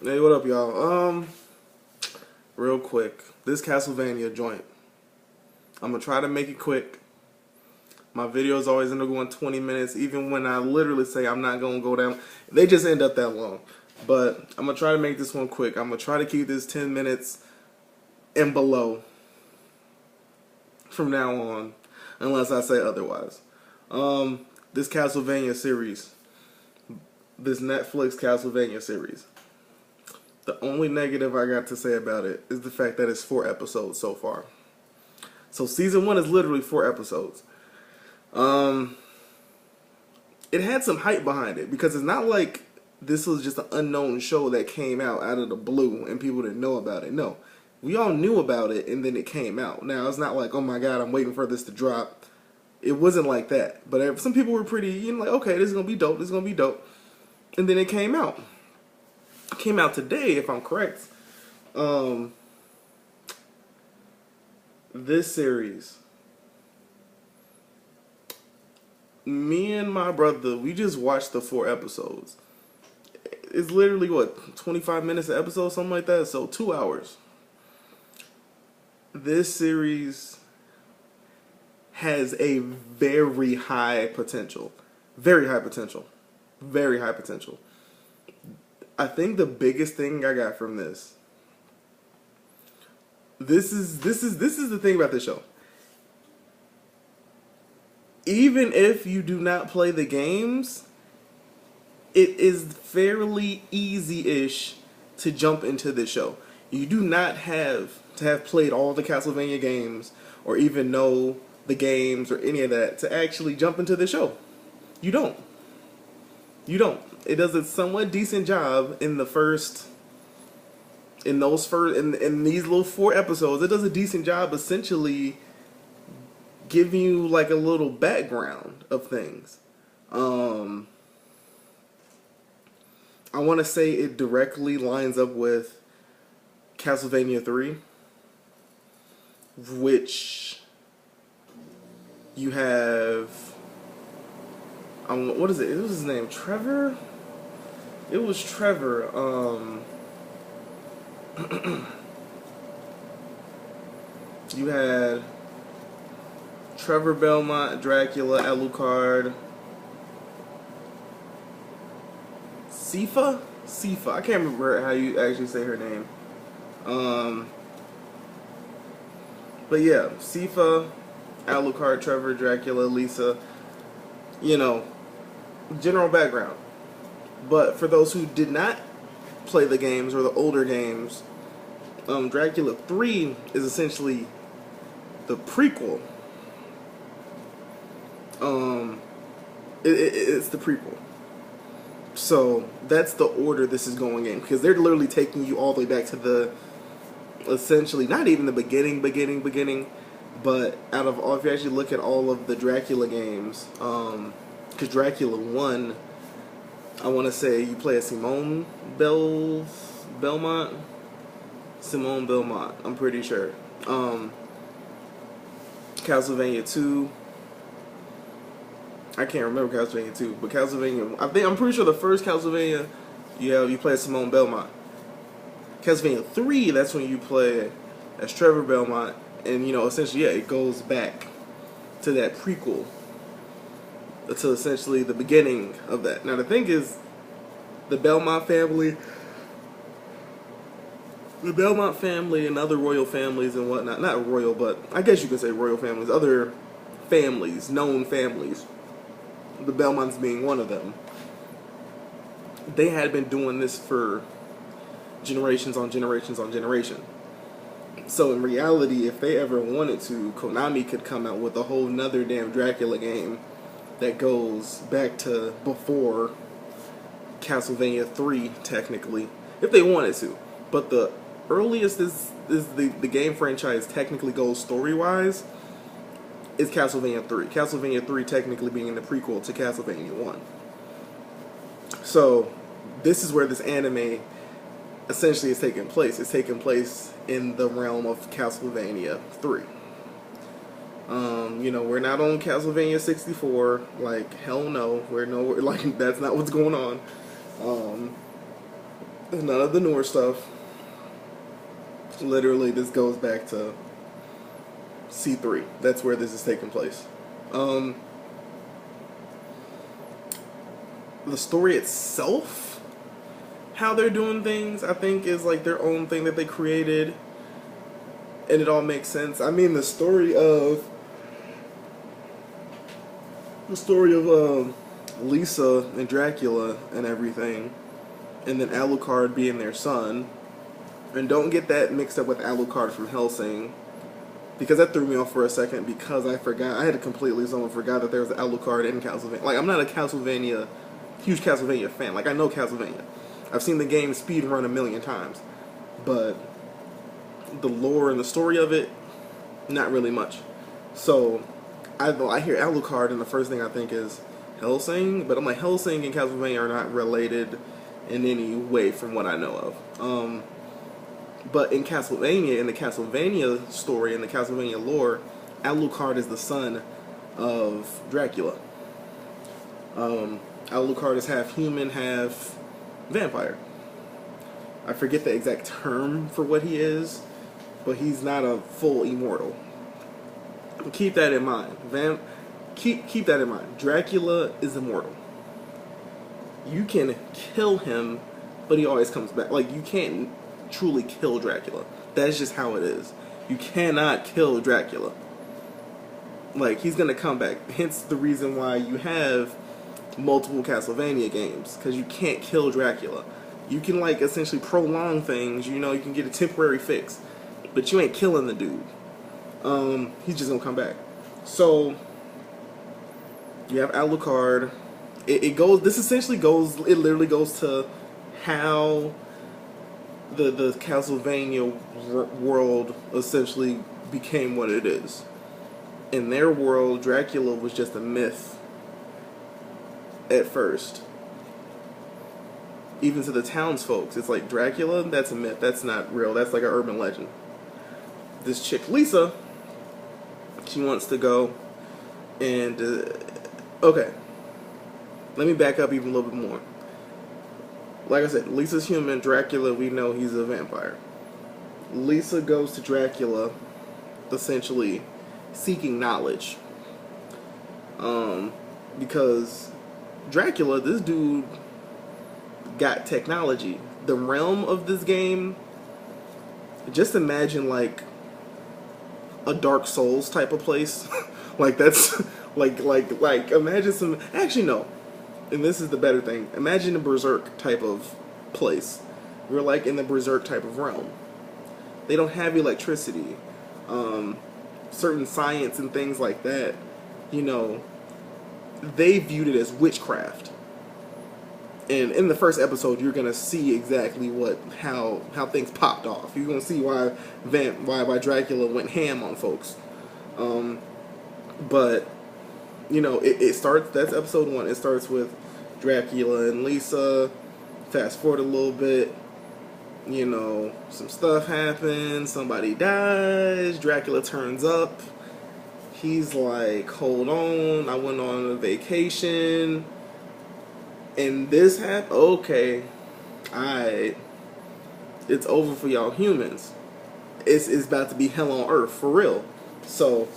Hey, what up, y'all? Real quick, this Castlevania joint. I'm gonna try to make it quick. My videos always end up going 20 minutes, even when I literally say I'm not gonna go down. They just end up that long. But I'm gonna try to make this one quick. I'm gonna try to keep this 10 minutes and below from now on, unless I say otherwise. This Castlevania series, this Netflix Castlevania series. The only negative I got to say about it is the fact that it's 4 episodes so far. So season 1 is literally 4 episodes. It had some hype behind it because it's not like this was just an unknown show that came out of the blue and people didn't know about it. No, we all knew about it and then it came out. Now it's not like, oh my god, I'm waiting for this to drop. It wasn't like that. But some people were pretty, like, okay, this is gonna be dope. This is gonna be dope. And then it came out. It came out today, if I'm correct. This series, me and my brother, we just watched the 4 episodes. It's literally, what, 25 minutes an episode, something like that? So 2 hours. This series has a very high potential. Very high potential. Very high potential. I think the biggest thing I got from this is the thing about this show. Even if you do not play the games, it is fairly easy-ish to jump into this show. You do not have to have played all the Castlevania games or even know the games or any of that to actually jump into the show. You don't. You don't. It does a somewhat decent job in the first, in these little 4 episodes. It does a decent job essentially giving you like a little background of things. I want to say it directly lines up with Castlevania 3, which you have, what is it? What was his name? Trevor? It was Trevor. You had Trevor Belmont, Dracula, Alucard, Sifa? I can't remember how you actually say her name. But yeah, Sifa, Alucard, Trevor, Dracula, Lisa. You know, general background. But for those who did not play the games or the older games, Dracula 3 is essentially the prequel. It's the prequel. So that's the order this is going in, because they're literally taking you all the way back to the, essentially, not even the beginning, but out of all, if you actually look at all of the Dracula games, because Dracula 1, I want to say you play as Simone Belmont, I'm pretty sure. Castlevania 2, I can't remember Castlevania 2, but Castlevania, I'm pretty sure the first Castlevania, you play as Simone Belmont. Castlevania 3, that's when you play as Trevor Belmont, and essentially, it goes back to that prequel, to essentially the beginning of that. Now the thing is, the Belmont family and other royal families and whatnot, not royal, but I guess you could say royal families, other families, known families, the Belmonts being one of them, they had been doing this for generations on generations on generation. So in reality, if they ever wanted to, Konami could come out with a whole nother damn Dracula game that goes back to before Castlevania 3, technically, if they wanted to. But the earliest the game franchise technically goes story-wise is Castlevania 3. Castlevania 3 technically being the prequel to Castlevania 1. So this is where this anime essentially is taking place. It's taking place in the realm of Castlevania 3. We're not on Castlevania 64. Like, hell no. We're nowhere. Like, that's not what's going on. None of the newer stuff. Literally, this goes back to C3. That's where this is taking place. The story itself, how they're doing things, I think is like their own thing that they created, and it all makes sense. I mean, the story of Lisa and Dracula and everything, and then Alucard being their son. And don't get that mixed up with Alucard from Hellsing, because that threw me off for a second, because I forgot. I had to completely forgot that there was an Alucard in Castlevania. Like, I'm not a huge Castlevania fan. Like, I know Castlevania. I've seen the game speed run 1,000,000 times. But the lore and the story of it, not really much. So, I hear Alucard, and the first thing I think is Hellsing. But I'm like, Hellsing and Castlevania are not related in any way from what I know of. But in Castlevania, in the Castlevania story, in the Castlevania lore, Alucard is the son of Dracula. Alucard is half human, half vampire. I forget the exact term for what he is, but he's not a full immortal. Keep that in mind. Keep that in mind. Dracula is immortal. You can kill him, but he always comes back. Like, you can't truly kill Dracula. That's just how it is. You cannot kill Dracula. Like, he's gonna come back. Hence the reason why you have multiple Castlevania games, because you can't kill Dracula. You can, like, essentially prolong things. You know, you can get a temporary fix, but you ain't killing the dude. He's just gonna come back. So you have Alucard. It literally goes to how the Castlevania world essentially became what it is. In their world, Dracula was just a myth at first. Even to the townsfolk, it's like, Dracula, that's a myth. That's not real. That's like an urban legend. This chick, Lisa, she wants to go and... okay. Let me back up even a little bit more. Like I said, Lisa's human. Dracula, we know he's a vampire. Lisa goes to Dracula, essentially seeking knowledge. Because Dracula, this dude got technology. The realm of this game, just imagine like a Dark Souls type of place. Like, that's like imagine some, actually no, and this is the better thing, imagine a Berserk type of place. We're like in the Berserk type of realm. They don't have electricity, certain science and things like that, you know, they viewed it as witchcraft. And in the first episode, you're gonna see exactly how things popped off. You're gonna see why Dracula went ham on folks. But you know, it starts. That's episode 1. It starts with Dracula and Lisa. Fast forward a little bit. You know, some stuff happens. Somebody dies. Dracula turns up. He's like, "Hold on, I went on a vacation." And this happened. Okay, alright. It's over for y'all humans. It's about to be hell on earth for real. So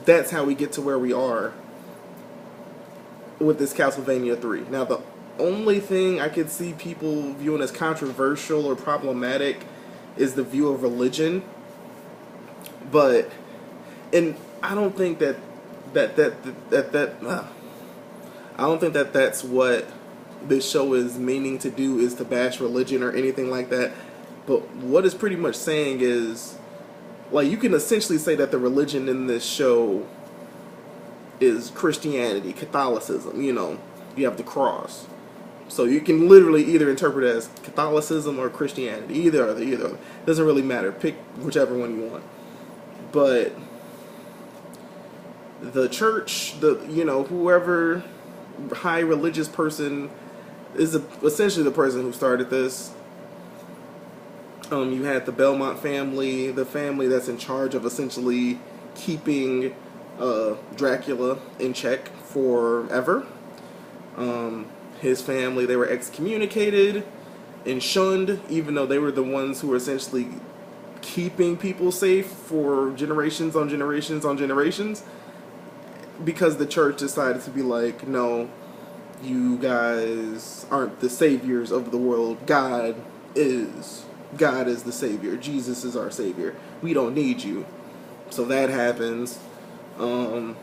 that's how we get to where we are with this Castlevania 3. Now, the only thing I could see people viewing as controversial or problematic is the view of religion. But, and I don't think I don't think that's what this show is meaning to do, is to bash religion or anything like that. But what it's pretty much saying is, like, you can essentially say that the religion in this show is Christianity, Catholicism. You know, you have the cross. So you can literally either interpret it as Catholicism or Christianity. Either or. It doesn't really matter. Pick whichever one you want. But the church, whoever high religious person is essentially the person who started this. You had the Belmont family, the family that's in charge of essentially keeping Dracula in check forever. His family, they were excommunicated, and shunned, even though they were the ones who were essentially keeping people safe for generations on generations on generations, because the church decided to be like, no, you guys aren't the saviors of the world. God is. God is the savior. Jesus is our savior. We don't need you. So that happens. You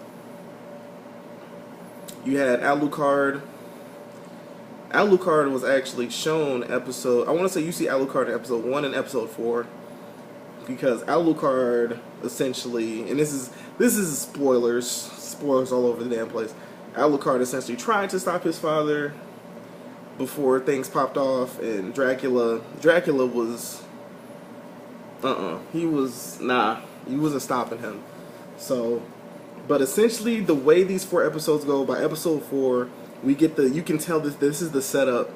had Alucard. Alucard was actually shown episode... I want to say you see Alucard in episode 1 and episode 4. Because Alucard essentially... And this is spoilers. Spoilers all over the damn place. Alucard essentially tried to stop his father before things popped off, and Dracula was he wasn't stopping him. So, but essentially the way these 4 episodes go, by episode 4 we get you can tell that this is the setup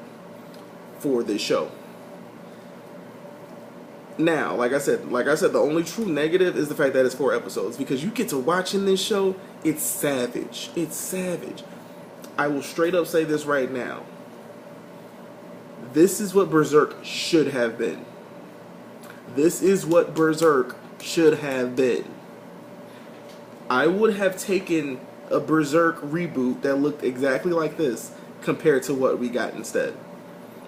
for this show. Now, like I said, the only true negative is the fact that it's 4 episodes, because you get to watch in this show, it's savage. It's savage. I will straight up say this right now. This is what Berserk should have been. This is what Berserk should have been. I would have taken a Berserk reboot that looked exactly like this compared to what we got instead.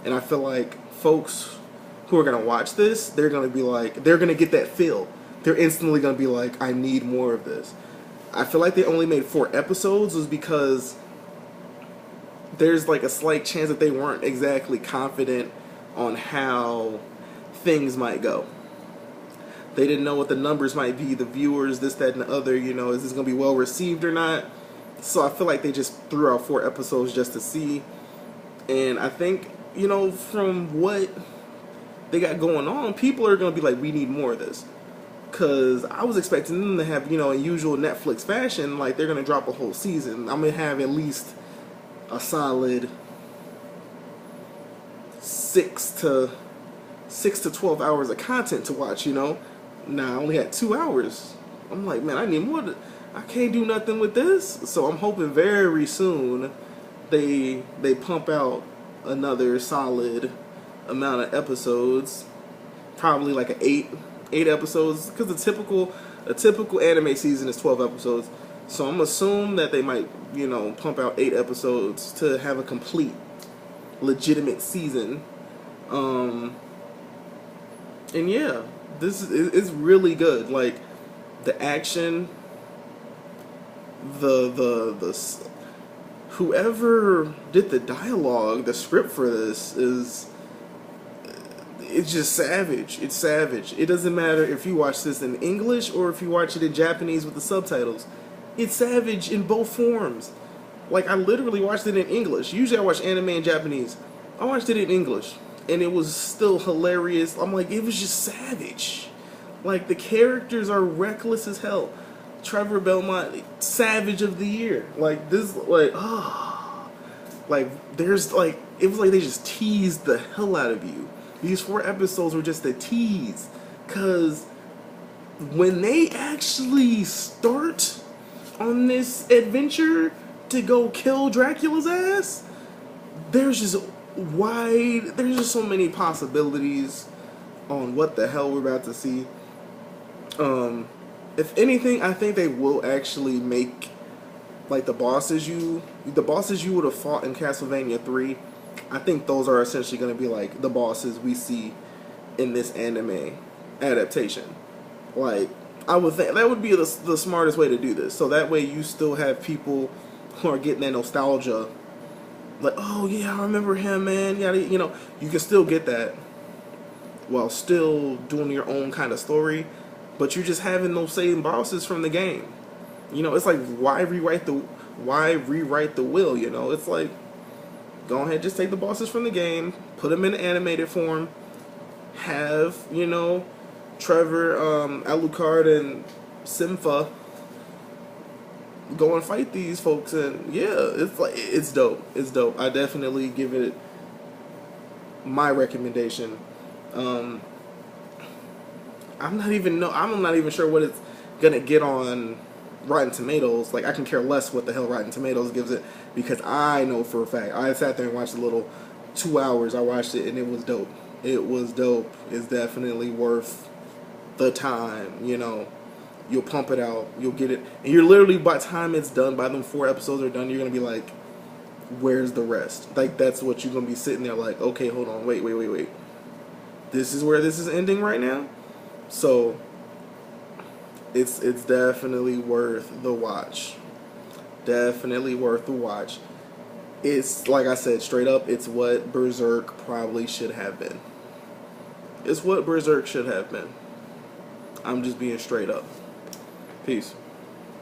And I feel like folks who are going to watch this, they're going to be like, they're going to get that feel. They're instantly going to be like, I need more of this. I feel like they only made 4 episodes was because there's like a slight chance that they weren't exactly confident on how things might go. They didn't know what the numbers might be, the viewers, this, that, and the other, is this going to be well received or not? So I feel like they just threw out 4 episodes just to see. And I think, from what they got going on, people are going to be like, we need more of this. Because I was expecting them to have, in usual Netflix fashion, like they're going to drop a whole season. I'm going to have at least a solid 6 to 12 hours of content to watch, Nah, I only had 2 hours. I'm like, man, I need more. I can't do nothing with this. So I'm hoping very soon they pump out another solid amount of episodes, probably like an 8 episodes, because a typical anime season is 12 episodes. So I'm assuming that they might, pump out 8 episodes to have a complete, legitimate season. And yeah, this is really good. Like the action, the whoever did the dialogue, the script for this it's just savage. It's savage. It doesn't matter if you watch this in English or if you watch it in Japanese with the subtitles. It's savage in both forms. Like, I literally watched it in English. Usually I watch anime in Japanese. I watched it in English, and it was still hilarious. I'm like, it was just savage. Like, the characters are reckless as hell. Trevor Belmont, savage of the year. Like, this, like, there's, like, it was like they just teased the hell out of you. These 4 episodes were just a tease. Because when they actually start on this adventure to go kill Dracula's ass, there's just so many possibilities on what the hell we're about to see. If anything, I think they will actually make, like, the bosses you would have fought in Castlevania 3, I think those are essentially going to be like the bosses we see in this anime adaptation. Like, I would think that would be the smartest way to do this. So that way you still have people who are getting that nostalgia. Like, oh yeah, I remember him, man. Yeah, you can still get that while still doing your own kind of story. But you're just having those same bosses from the game. It's like, why rewrite the wheel? It's like, go ahead, just take the bosses from the game, put them in animated form, have, Trevor, Alucard, and Sympha go and fight these folks, and yeah, it's dope. It's dope. I definitely give it my recommendation. I'm not even sure what it's gonna get on Rotten Tomatoes. Like, I can care less what the hell Rotten Tomatoes gives it, because I know for a fact, I sat there and watched a little 2 hours. I watched it and it was dope. It was dope. It's definitely worth the time. You know, you'll pump it out, you'll get it, and you're literally, by the time it's done, by them 4 episodes are done, you're gonna be like, where's the rest? Like, that's what you're gonna be sitting there like, okay, hold on, wait. This is where this is ending right now. So it's definitely worth the watch. Definitely worth the watch. It's, like I said, straight up, it's what Berserk probably should have been. It's what Berserk should have been. I'm just being straight up. Peace.